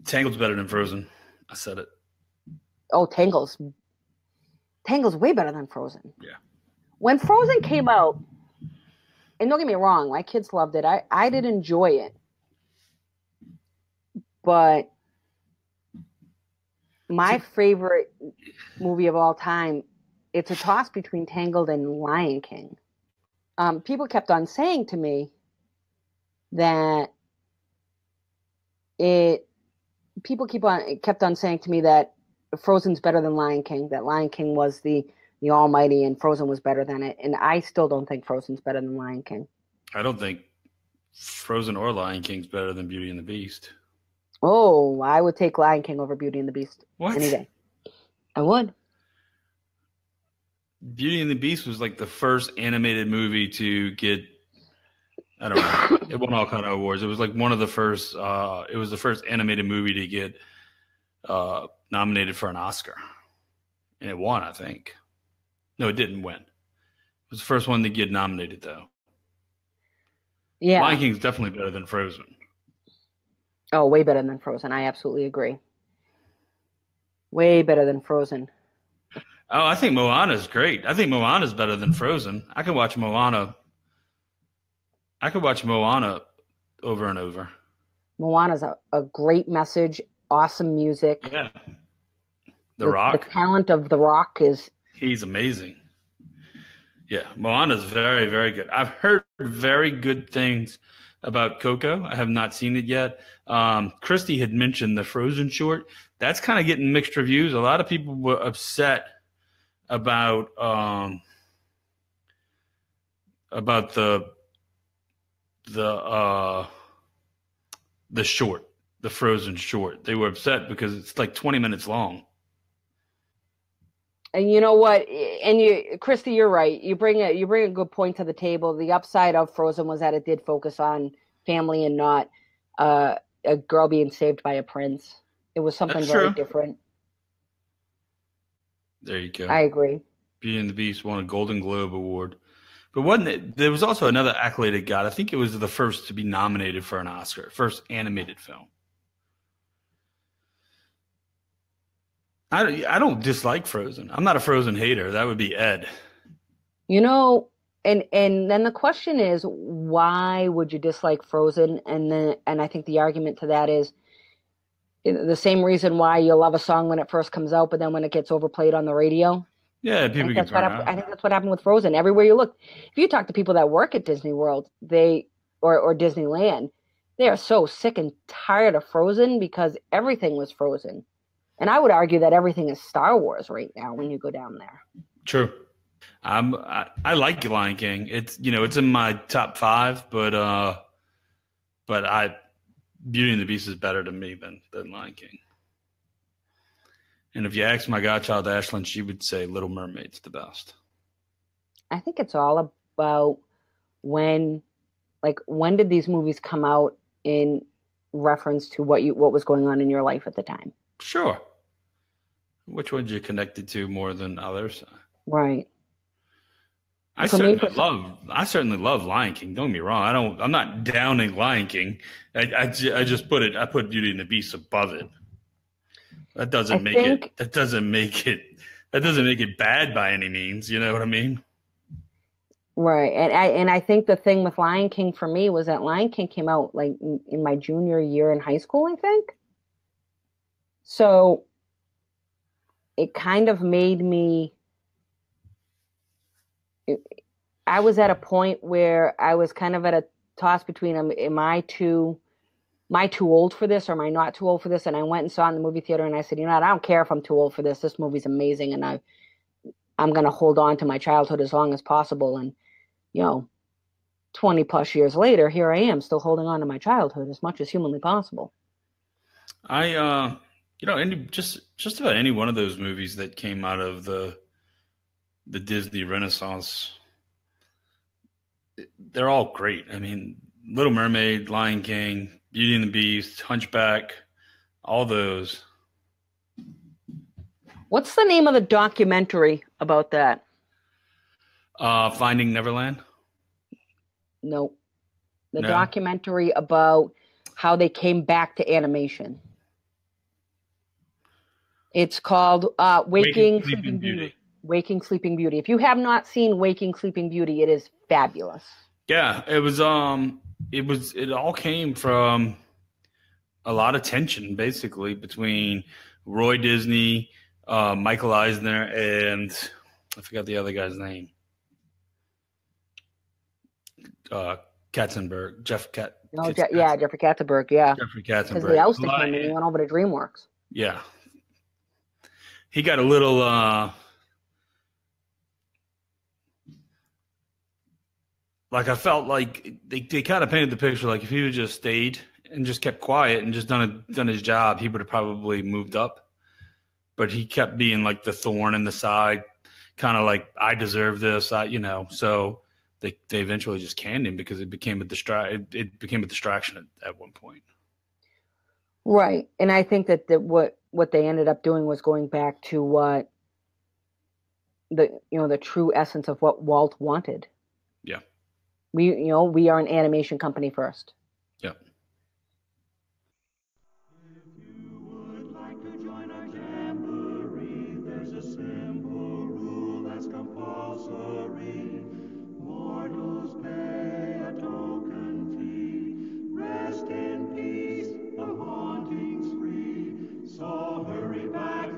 Tangled's better than Frozen. I said it. Oh, Tangled's way better than Frozen. Yeah. When Frozen came out, and don't get me wrong, my kids loved it. I did enjoy it, but my See, favorite movie of all time, it's a toss between Tangled and Lion King. People kept on saying to me that it. People kept on saying to me that Frozen's better than Lion King. That Lion King was the Almighty, and Frozen was better than it. And I still don't think Frozen's better than Lion King. I don't think Frozen or Lion King's better than Beauty and the Beast. Oh, I would take Lion King over Beauty and the Beast any What? day. I would. Beauty and the Beast was like the first animated movie to get, I don't know, it won all kind of awards. It was like one of the first, it was the first animated movie to get nominated for an Oscar. And it won, I think. No, it didn't win. It was the first one to get nominated, though. Yeah. Lion King's definitely better than Frozen. Oh, way better than Frozen. I absolutely agree. Way better than Frozen. Oh, I think Moana's great. I think Moana's better than Frozen. I could watch Moana. I could watch Moana over and over. Moana's a great message, awesome music. Yeah. The The Rock. talent of The Rock is. He's amazing. Yeah, Moana's very, very good. I've heard very good things about Coco. I have not seen it yet. Christy had mentioned the Frozen short. That's kind of getting mixed reviews. A lot of people were upset about the short, the Frozen short. They were upset because it's like 20 minutes long. And you know what? And Christy, you're right. You bring a good point to the table. The upside of Frozen was that it did focus on family and not a girl being saved by a prince. It was something That's very true. different. There you go. I agree. Beauty and the Beast won a Golden Globe Award. But wasn't it? There was also another accolade it got. I think it was the first to be nominated for an Oscar, first animated film. I don't dislike Frozen. I'm not a Frozen hater. That would be Ed. You know, and then the question is, why would you dislike Frozen? And I think the argument to that is the same reason why you love a song when it first comes out, but then when it gets overplayed on the radio. Yeah, I people think get that's what burned happened. out. I think that's what happened with Frozen. Everywhere you look, if you talk to people that work at Disney World, or Disneyland, they are so sick and tired of Frozen because everything was Frozen. And I would argue that everything is Star Wars right now when you go down there. True. I like Lion King. It's in my top five, but I Beauty and the Beast is better to me than Lion King. And if you ask my godchild Ashlyn, she would say Little Mermaid's the best. I think it's all about when, when did these movies come out in reference to what was going on in your life at the time? Sure. Which ones you connected to more than others? Right. I For me, I certainly love Lion King. Don't get me wrong. I'm not downing Lion King. I just I put Beauty and the Beast above it. That I doesn't make think it. That doesn't make it. That doesn't make it bad by any means. You know what I mean? right, and I think the thing with Lion King for me was that Lion King came out like in my junior year in high school, I think. So it kind of made me. I was at a point where I was kind of at a toss between am I too old for this or am I not too old for this? And I went and saw it in the movie theater and I said, you know what, I don't care if I'm too old for this. This movie's amazing and I'm gonna hold on to my childhood as long as possible. And, you know, 20 plus years later, here I am still holding on to my childhood as much as humanly possible. just about any one of those movies that came out of the Disney Renaissance, they're all great. I mean, Little Mermaid, Lion King, Beauty and the Beast, Hunchback, all those. What's the name of the documentary about that? Finding Neverland. No. The No. documentary about how they came back to animation. It's called Waking Waking Sleeping Sleeping Beauty. Beauty. Waking Sleeping Beauty. If you have not seen Waking Sleeping Beauty, it is fabulous. Yeah, it all came from a lot of tension basically between Roy Disney, Michael Eisner, and I forgot the other guy's name. uh, Katzenberg, Jeff Kat, No, yeah, Jeffrey Katzenberg, yeah, Jeffrey because they Katzenberg. ousted him and he went over to DreamWorks. Yeah, he got a little. Like I felt like they kind of painted the picture like if he would just stayed and just kept quiet and just done his job, he would have probably moved up. But he kept being like the thorn in the side, kind of like I deserve this, So they eventually just canned him because it became it became a distraction at one point. Right, and I think that what they ended up doing was going back to what the true essence of what Walt wanted. Yeah. We are an animation company first. Yeah. If you would like to join our jamboree, there's a simple rule that's compulsory. Mortals pay a token fee. Rest in peace, the haunting's free. So hurry back.